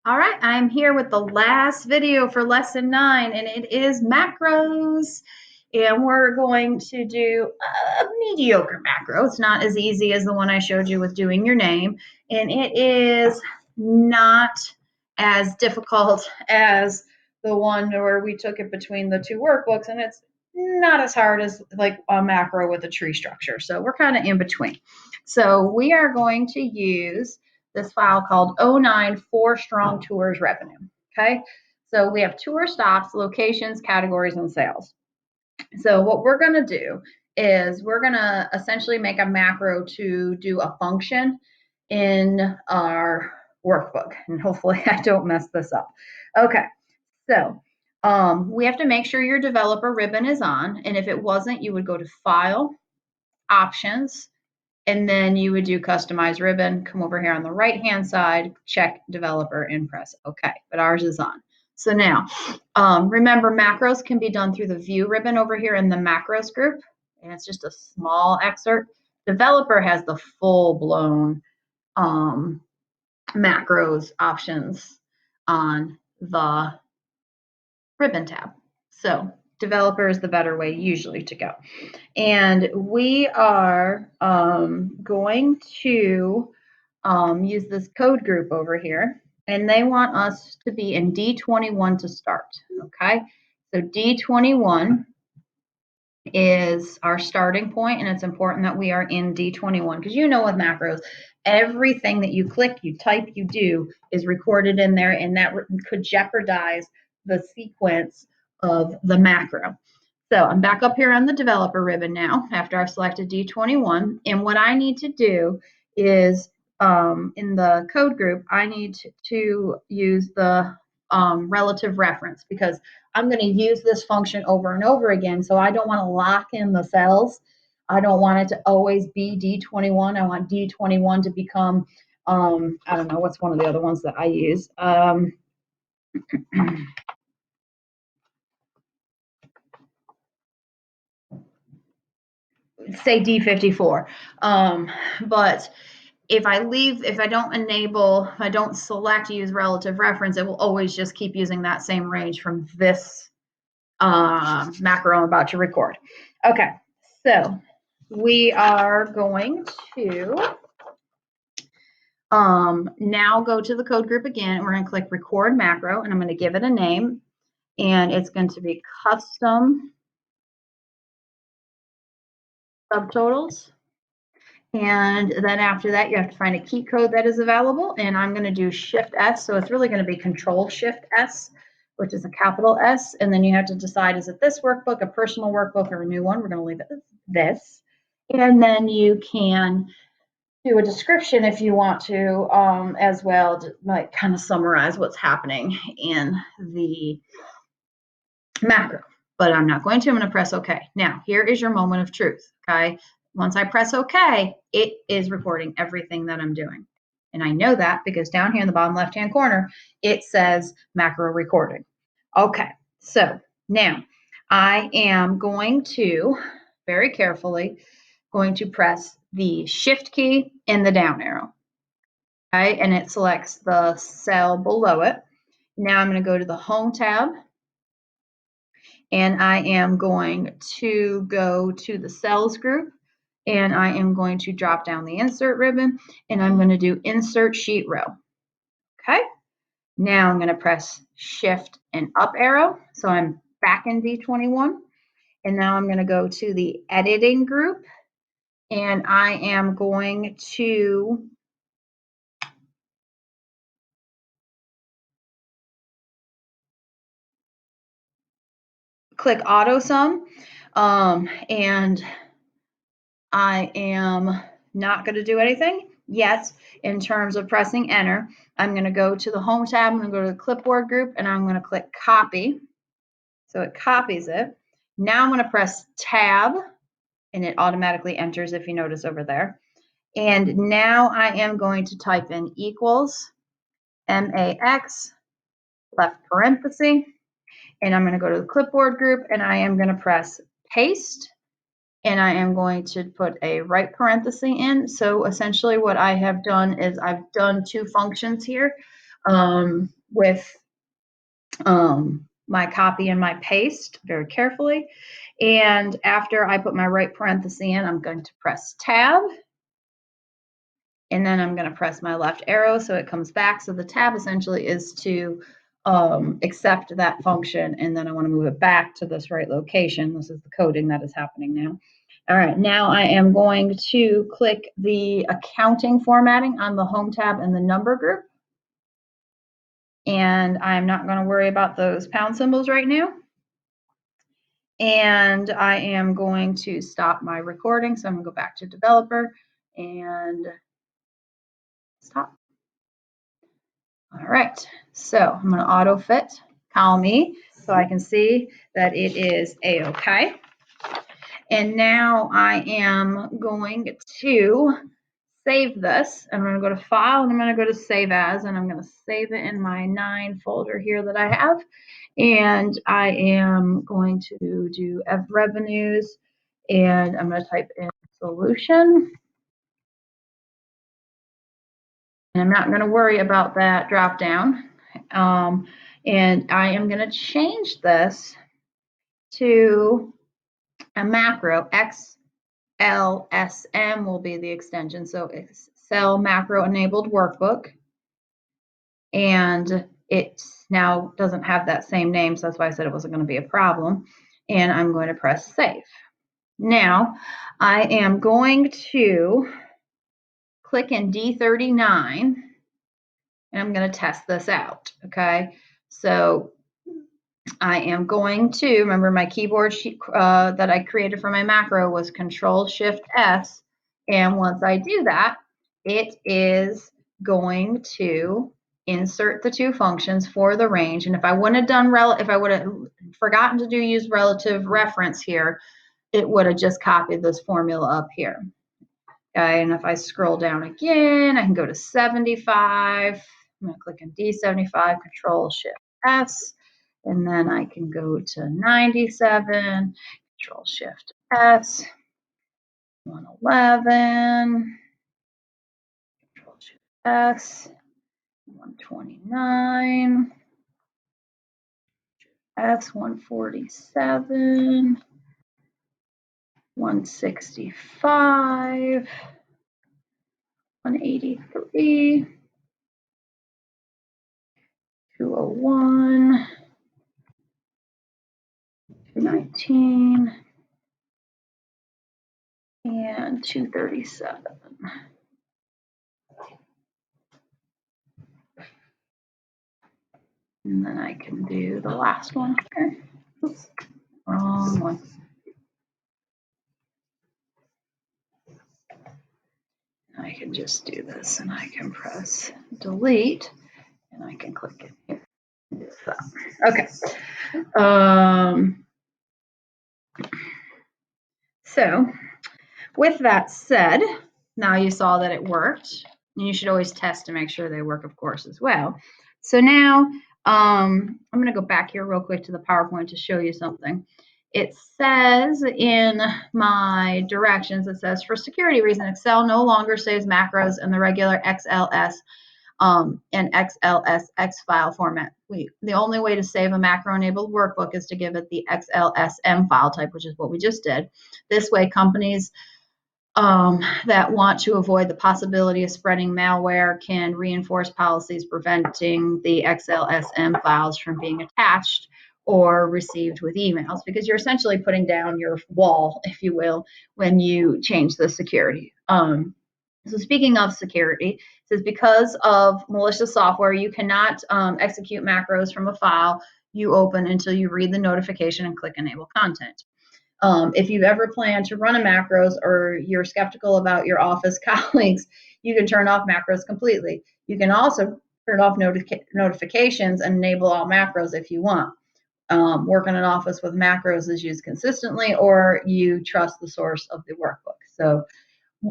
All right, I'm here with the last video for lesson 9, and it is macros. And we're going to do a mediocre macro. It's not as easy as the one I showed you with doing your name, and it is not as difficult as the one where we took it between the two workbooks, and it's not as hard as like a macro with a tree structure. So we're kind of in between. So we are going to use this file called 09 4 Strong Tours Revenue. Okay, so we have tour stops, locations, categories, and sales. So what we're going to do is we're going to essentially make a macro to do a function in our workbook, and hopefully I don't mess this up. Okay, so we have to make sure your developer ribbon is on, and if it wasn't, you would go to File, Options, and then you would do customize ribbon, come over here on the right hand side, check developer and press OK, but ours is on. So now, remember macros can be done through the view ribbon over here in the macros group, and it's just a small excerpt. Developer has the full blown macros options on the ribbon tab. So developer is the better way usually to go. And we are going to use this code group over here, and they want us to be in D21 to start, okay? So D21 is our starting point, and it's important that we are in D21 because you know with macros, everything that you click, you type, you do is recorded in there, and that could jeopardize the sequence of the macro. So I'm back up here on the developer ribbon now after I've selected D21. And what I need to do is in the code group, I need to use the relative reference because I'm going to use this function over and over again. So I don't want to lock in the cells. I don't want it to always be D21. I want D21 to become, I don't know, what's one of the other ones that I use? Say D54. But if I don't enable, if I don't select use relative reference, it will always just keep using that same range from this macro I'm about to record. Okay, so we are going to now go to the code group again. We're going to click record macro, and I'm going to give it a name, and it's going to be custom subtotals. And then after that, you have to find a key code that is available. And I'm going to do Shift S. So it's really going to be Control Shift S, which is a capital S. And then you have to decide, is it this workbook, a personal workbook, or a new one? We're going to leave it as this. And then you can do a description if you want to as well, to like kind of summarize what's happening in the macro. But I'm not going to. I'm going to press OK. Now, here is your moment of truth. Okay. Once I press OK, it is recording everything that I'm doing. And I know that because down here in the bottom left-hand corner, it says macro recording. Okay, so now I am going to, very carefully, going to press the Shift key and the down arrow. Okay, and it selects the cell below it. Now I'm going to go to the Home tab, and I am going to go to the cells group, and I am going to drop down the insert ribbon, and I'm going to do insert sheet row. Okay, now I'm going to press shift and up arrow, so I'm back in D21, and now I'm going to go to the editing group, and I am going to click auto sum, and I am not going to do anything yet in terms of pressing enter. I'm going to go to the Home tab. I'm going to go to the clipboard group, and I'm going to click copy. So it copies it. Now I'm going to press tab, and it automatically enters if you notice over there. And now I am going to type in equals MAX left parenthesis, and I'm going to go to the clipboard group, and I am going to press paste. And I am going to put a right parenthesis in. So essentially what I have done is I've done two functions here. with my copy and my paste very carefully. And after I put my right parenthesis in, I'm going to press tab. And then I'm going to press my left arrow so it comes back. So the tab essentially is to accept that function. And then I want to move it back to this right location. This is the coding that is happening now. All right, now I am going to click the accounting formatting on the home tab and the number group. And I'm not going to worry about those pound symbols right now. And I am going to stop my recording. So I'm going to go back to developer and stop. All right, so I'm going to auto fit column E so I can see that it is A-OK. And now I am going to save this. I'm going to go to File and I'm going to go to Save As, and I'm going to save it in my 9 folder here that I have. And I am going to do revenues, and I'm going to type in solution. And I'm not going to worry about that drop down. And I am going to change this to a macro. XLSM will be the extension. So Excel Macro Enabled Workbook. And it now doesn't have that same name, so that's why I said it wasn't going to be a problem. And I'm going to press save. Now I am going to click in D39 and I'm going to test this out. Okay, so I am going to remember my keyboard sheet that I created for my macro was Control-Shift-S, and once I do that, it is going to insert the two functions for the range. And if I wouldn't have done if I would have forgotten to use relative reference here, it would have just copied this formula up here. Okay, and if I scroll down again, I can go to 75. I'm going to click on D75, Control-Shift-S, and then I can go to 97, Control-Shift-S, 111, Control-Shift-S, 129, S, 147, 165, 183, 201, 219, and 237. And then I can do the last one here. Oops, wrong one. I can just do this and I can press delete and I can click it here. Okay. So with that said, now you saw that it worked. And you should always test to make sure they work, of course, as well. So now I'm going to go back here real quick to the PowerPoint to show you something. It says in my directions, it says, for security reasons, Excel no longer saves macros in the regular XLS and XLSX file format. The only way to save a macro-enabled workbook is to give it the XLSM file type, which is what we just did. This way, companies that want to avoid the possibility of spreading malware can reinforce policies preventing the XLSM files from being attached or received with emails, because you're essentially putting down your wall, if you will, when you change the security. So speaking of security, it says because of malicious software, you cannot execute macros from a file you open until you read the notification and click Enable Content. If you ever plan to run a macros or you're skeptical about your office colleagues, you can turn off macros completely. You can also turn off notifications and enable all macros if you want. Work in an office with macros is used consistently, or you trust the source of the workbook. So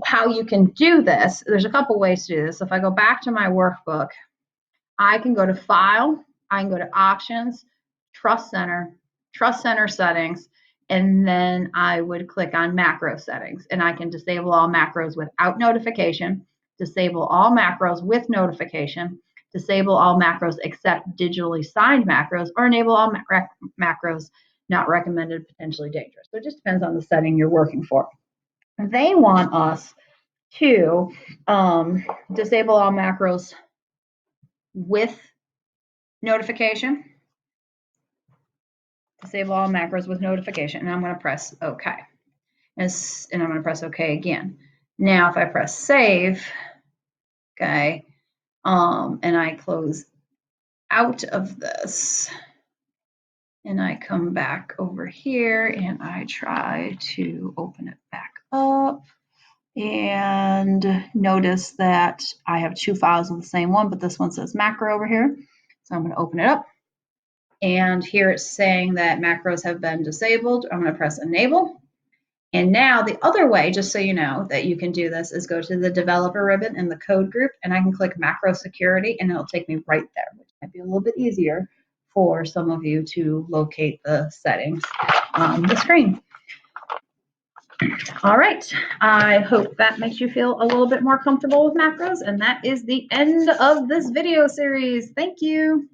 how you can do this, there's a couple ways to do this. If I go back to my workbook, I can go to File, I can go to Options, Trust Center settings, and then I would click on macro settings, and I can disable all macros without notification, disable all macros with notification, disable all macros except digitally signed macros, or enable all macros not recommended, potentially dangerous. So it just depends on the setting you're working for. They want us to disable all macros with notification. Disable all macros with notification, and I'm going to press OK. And I'm going to press OK again. Now, if I press save, okay, and I close out of this, and I come back over here and I try to open it back up, and notice that I have two files of the same one, but this one says macro over here. So I'm going to open it up, and here it's saying that macros have been disabled. I'm going to press enable. And now the other way, just so you know that you can do this, is go to the developer ribbon in the code group, and I can click macro security, and it'll take me right there, which might be a little bit easier for some of you to locate the settings on the screen. All right, I hope that makes you feel a little bit more comfortable with macros, and that is the end of this video series. Thank you.